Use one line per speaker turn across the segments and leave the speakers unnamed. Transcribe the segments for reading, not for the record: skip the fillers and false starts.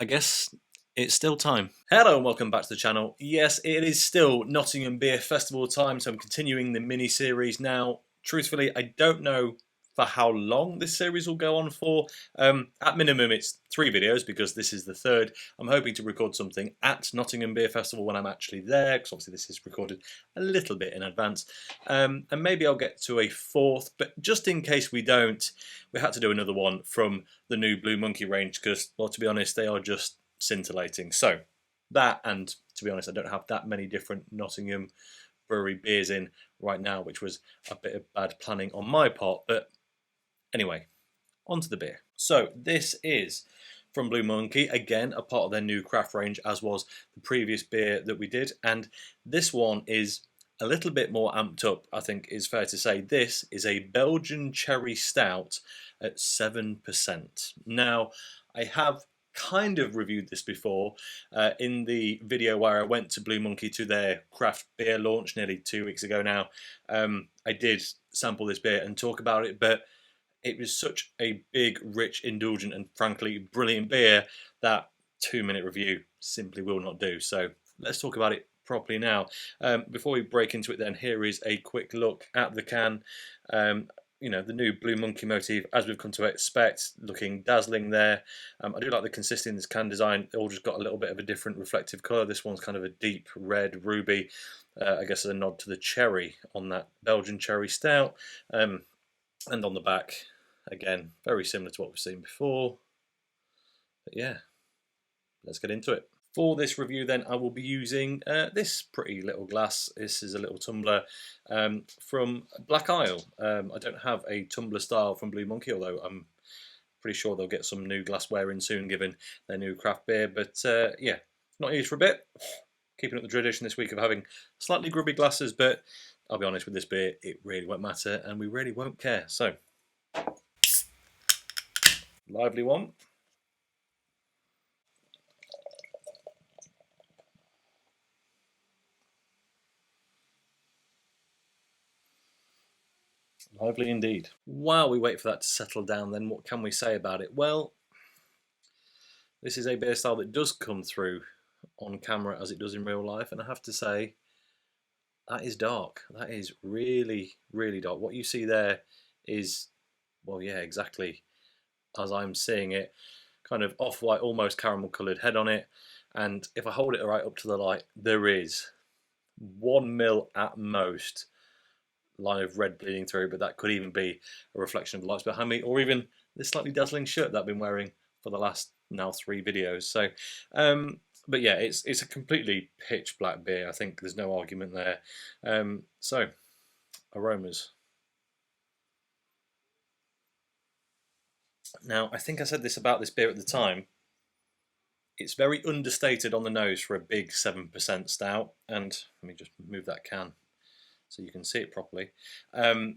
I guess it's still time. Hello and welcome back to the channel. Yes, it is still Nottingham Beer Festival time, so I'm continuing the mini-series now. Truthfully, I don't know for how long this series will go on for. At minimum, it's 3 videos because this is the third. I'm hoping to record something at Nottingham Beer Festival when I'm actually there, because obviously this is recorded a little bit in advance. And maybe I'll get to a fourth, but just in case we don't, we had to do another one from the new Blue Monkey range because, well, to be honest, they are just scintillating. So that, and to be honest, I don't have that many different Nottingham brewery beers in right now, which was a bit of bad planning on my part. But anyway, on to the beer. So this is from Blue Monkey, again a part of their new craft range, as was the previous beer that we did, and this one is a little bit more amped up, I think is fair to say. This is a Belgian cherry stout at 7%. Now, I have kind of reviewed this before in the video where I went to Blue Monkey to their craft beer launch nearly 2 weeks ago now. I did sample this beer and talk about it, but it was such a big, rich, indulgent, and frankly brilliant beer that 2-minute review simply will not do. So let's talk about it properly now. Before we break into it then, here is a quick look at the can. You know, the new Blue Monkey motif, as we've come to expect, looking dazzling there. I do like the consistency in this can design. They all just got a little bit of a different reflective colour. This one's kind of a deep red ruby, I guess as a nod to the cherry on that Belgian cherry stout. And on the back, again, very similar to what we've seen before. But yeah, let's get into it. For this review then, I will be using this pretty little glass. This is a little tumbler from Black Isle. I don't have a tumbler style from Blue Monkey, although I'm pretty sure they'll get some new glassware in soon given their new craft beer. But yeah, not used for a bit. Keeping up the tradition this week of having slightly grubby glasses, but I'll be honest with this beer, it really won't matter and we really won't care. So, lively one. Lively indeed. While we wait for that to settle down, then what can we say about it? Well, this is a beer style that does come through on camera as it does in real life, and I have to say, that is dark. That is really, really dark. What you see there is, well, yeah, exactly as I'm seeing it. Kind of off-white, almost caramel-coloured head on it, and if I hold it right up to the light, there is 1 mil at most line of red bleeding through, but that could even be a reflection of the lights behind me, or even this slightly dazzling shirt that I've been wearing for the last now 3 videos. So, but yeah, it's a completely pitch black beer. I think there's no argument there. So, aromas. Now, I think I said this about this beer at the time. It's very understated on the nose for a big 7% stout, and let me just move that can so you can see it properly. It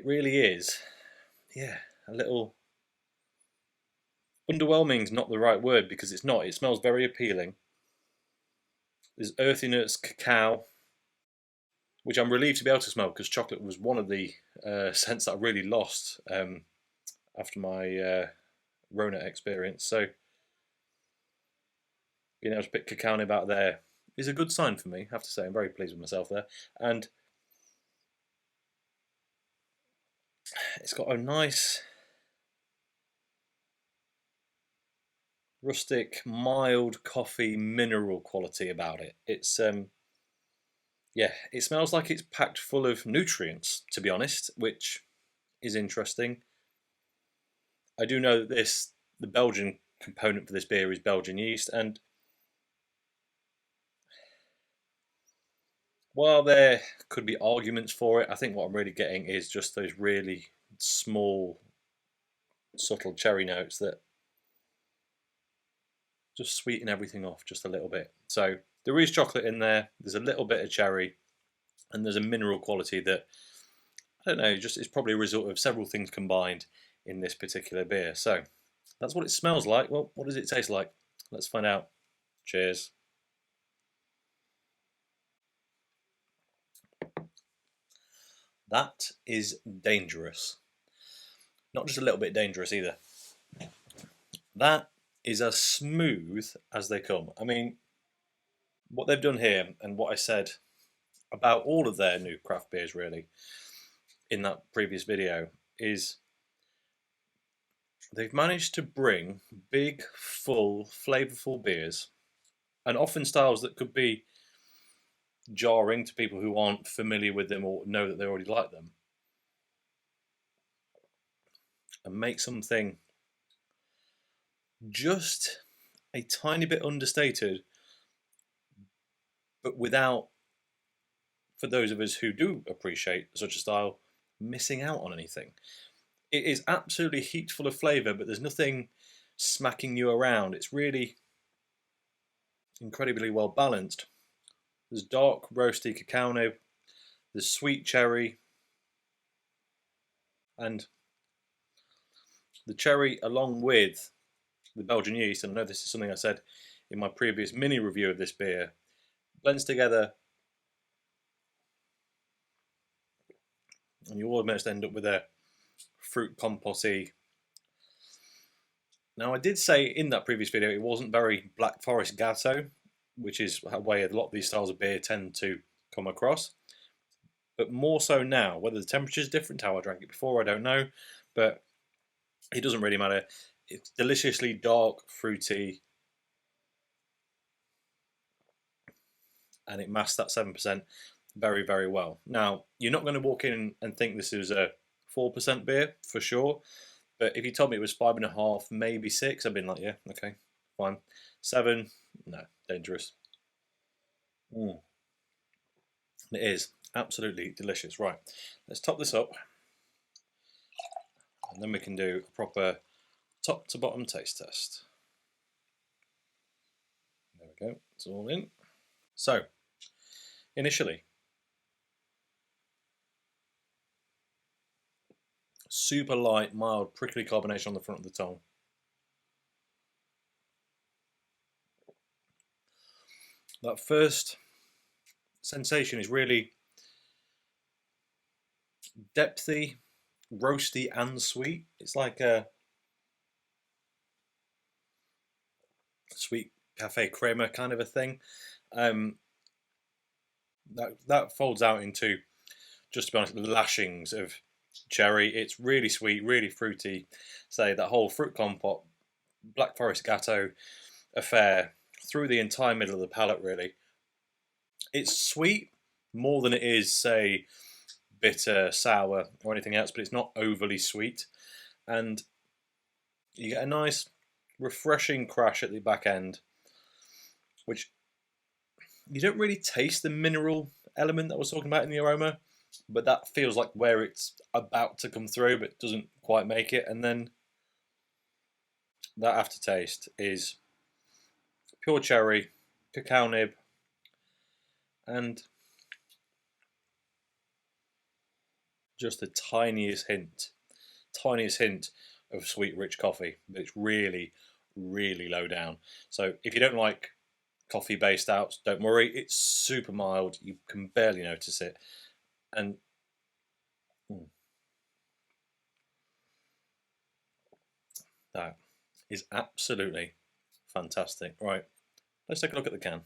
really is, yeah, a little underwhelming is not the right word because it's not. It smells very appealing. There's earthiness, cacao, which I'm relieved to be able to smell because chocolate was one of the scents that I really lost after my Rona experience. So being able to pick cacao nib out there is a good sign for me, I have to say. I'm very pleased with myself there. And it's got a nice rustic, mild coffee mineral quality about it. It's yeah, it smells like it's packed full of nutrients, to be honest, which is interesting. I do know that the Belgian component for this beer is Belgian yeast, and while there could be arguments for it, I think what I'm really getting is just those really small, subtle cherry notes that just sweeten everything off just a little bit. So there is chocolate in there, there's a little bit of cherry, and there's a mineral quality that, I don't know, just it's probably a result of several things combined in this particular beer. So that's what it smells like. Well, what does it taste like? Let's find out. Cheers. That is dangerous. Not just a little bit dangerous either. That is as smooth as they come. I mean, what they've done here, and what I said about all of their new craft beers really in that previous video, is they've managed to bring big, full, flavourful beers, and often styles that could be jarring to people who aren't familiar with them or know that they already like them, and make something just a tiny bit understated, but without, for those of us who do appreciate such a style, missing out on anything. It is absolutely heaped full of flavour, but there's nothing smacking you around. It's really incredibly well balanced. There's dark roasty cacao nib, there's sweet cherry, and the cherry along with the Belgian yeast, and I know this is something I said in my previous mini review of this beer, blends together, and you almost end up with a fruit compote-y. Now, I did say in that previous video it wasn't very Black Forest Gatto, which is a way a lot of these styles of beer tend to come across, but more so now. Whether the temperature is different to how I drank it before, I don't know, but it doesn't really matter. It's deliciously dark, fruity, and it masks that 7% very, very well. Now, you're not going to walk in and think this is a 4% beer for sure, but if you told me it was 5.5, maybe 6, I'd been like, yeah, okay, fine. 7, no, dangerous. It is absolutely delicious. Right, let's top this up, and then we can do a proper top to bottom taste test. There we go, it's all in. So, initially, super light, mild, prickly carbonation on the front of the tongue. That first sensation is really depthy, roasty, and sweet. It's like a sweet cafe crema kind of a thing. That folds out into, just to be honest, lashings of cherry. It's really sweet, really fruity. Say that whole fruit compote, Black Forest Gatto affair through the entire middle of the palate. Really, it's sweet more than it is, say, bitter, sour, or anything else, but it's not overly sweet, and you get a nice, refreshing crash at the back end, which you don't really taste the mineral element that I was talking about in the aroma, but that feels like where it's about to come through, but doesn't quite make it. And then that aftertaste is pure cherry, cacao nib, and just the tiniest hint of sweet, rich coffee. But it's really, really low down. So if you don't like coffee-based stouts, don't worry. It's super mild. You can barely notice it, and that is absolutely fantastic. Right, let's take a look at the can.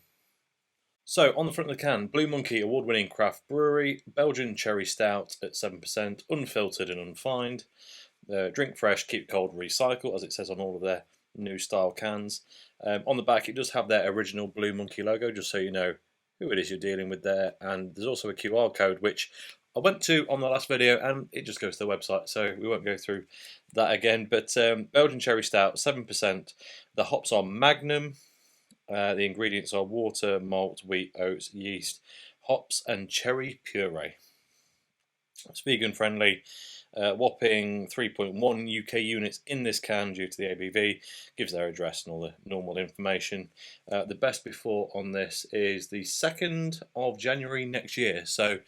So on the front of the can, Blue Monkey award-winning craft brewery, Belgian cherry stout at 7%, unfiltered and unfined. Drink fresh, keep cold, recycle, as it says on all of their new style cans. On the back, it does have their original Blue Monkey logo, just so you know who it is you're dealing with there. And there's also a QR code, which I went to on the last video, and it just goes to the website, so we won't go through that again. But Belgian cherry stout, 7%. The hops are Magnum. The ingredients are water, malt, wheat, oats, yeast, hops, and cherry puree. It's vegan friendly. Whopping 3.1 UK units in this can due to the ABV. Gives their address and all the normal information. The best before on this is the 2nd of January next year. So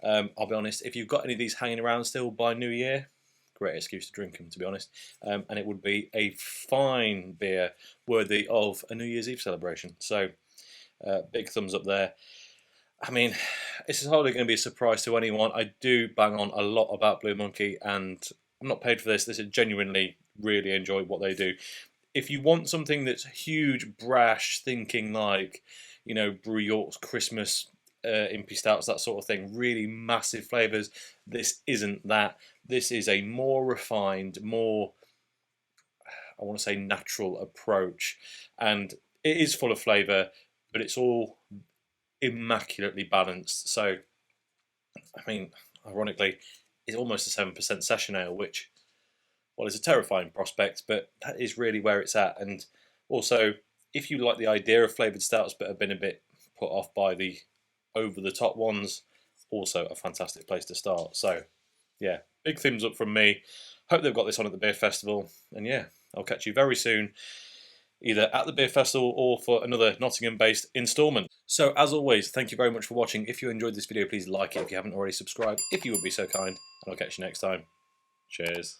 I'll be honest, if you've got any of these hanging around still by New Year, great excuse to drink them, to be honest. And it would be a fine beer worthy of a New Year's Eve celebration. So big thumbs up there. I mean, this is hardly going to be a surprise to anyone. I do bang on a lot about Blue Monkey, and I'm not paid for this. This is genuinely really enjoy what they do. if you want something that's huge, brash, thinking like, you know, Brew York's Christmas impy stouts, that sort of thing, really massive flavours, this isn't that. This is a more refined, more, I want to say, natural approach, and it is full of flavour, but it's all immaculately balanced. So, I mean, ironically, it's almost a 7% session ale, which, well, is a terrifying prospect, but that is really where it's at. And also, if you like the idea of flavoured stouts but have been a bit put off by the over-the-top ones, also a fantastic place to start. So, yeah, big thumbs up from me. Hope they've got this on at the beer festival. And yeah, I'll catch you very soon, either at the beer festival or for another Nottingham-based instalment. So as always, thank you very much for watching. If you enjoyed this video, please like it if you haven't already subscribed, if you would be so kind, and I'll catch you next time. Cheers.